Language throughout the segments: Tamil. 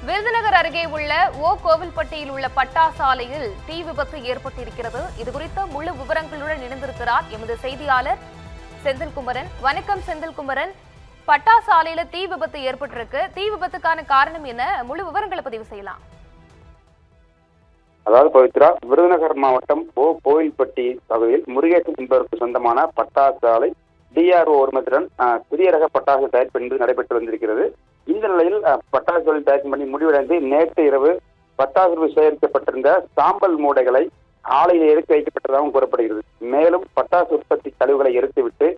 விருதுநகர் அருகே உள்ள கோவில்பட்டியில் உள்ள பட்டாசு ஆலையில் தீ விபத்து ஏற்பட்டிருக்கிறது. இதுகுறித்த முழு விவரங்களுடன் இணைந்திருக்கிறார் எமது செய்தியாளர் செந்தில்குமரன். வணக்கம் செந்தில்குமரன். பட்டாசு ஆலையில தீ விபத்து ஏற்பட்டிருக்கு. தீ விபத்துக்கான காரணம் என்ன? முழு விவரங்களை பதிவு செய்யலாம். அதாவது பவித்ரா, விருதுநகர் மாவட்டம் கோவில்பட்டி பகுதியில் முருகேசன் என்பவருக்கு சொந்தமான பட்டாசு ஆலை டிஆர்ஓ உரிமத்துடன் சிறிய ரக பட்டாசு தயாரிப்பு என்பது நடைபெற்று வந்திருக்கிறது. இந்த நிலையில் பட்டாசுகள் தயாரிக்கும் பணி முடிவடைந்து நேற்று இரவு பட்டாசுகள் சேகரிக்கப்பட்டிருந்த சாம்பல் மூடைகளை ஆலையில் எரித்து வைக்கப்பட்டதாகவும் கூறப்படுகிறது. மேலும் பட்டாசு உற்பத்தி கழிவுகளை எரித்துவிட்டு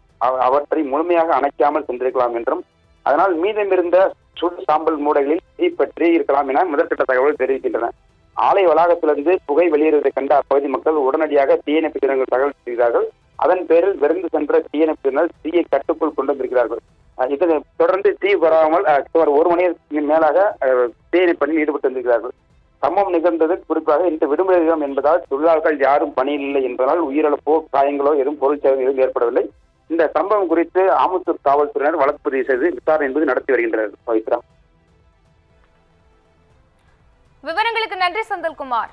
அவற்றை முழுமையாக அணைக்காமல் சென்றிருக்கலாம் என்றும், அதனால் மீதமிருந்த சுடு சாம்பல் மூடைகளில் தீ பற்றி இருக்கலாம் என முதற்கட்ட தகவல்கள் தெரிவிக்கின்றன. ஆலை வளாகத்திலிருந்து புகை வெளியேறுவதை கண்ட அப்பகுதி மக்கள் உடனடியாக தீயணைப்பு வீரர்கள் தகவல் செய்கிறார்கள். அதன் பேரில் விரைந்து சென்ற தீயணைப்பினர் தீயை கட்டுக்குள் கொண்டு வந்திருக்கிறார்கள். இதனை தொடர்ந்து தீ வராமல் சுமார் 1 மணி நேரத்திற்கு மேலாக தீயணைப்பு பணியில் ஈடுபட்டு வந்திருக்கிறார்கள். சம்பவம் நிகழ்ந்தது குறிப்பாக இந்த விடுமுறை தினம் என்பதால் தொழிலாளர்கள் யாரும் பணியில் இல்லை என்பதால் உயிரிழப்போ காயங்களோ எதுவும் பொருள் சேதம் எதுவும் ஏற்படவில்லை. இந்த சம்பவம் குறித்து ஆமுத்தூர் காவல்துறையினர் வழக்கு பதிவு செய்து விசாரணை என்பது நடத்தி வருகின்றனர். பவித்ரா, விவரங்களுக்கு நன்றி செந்தில்குமார்.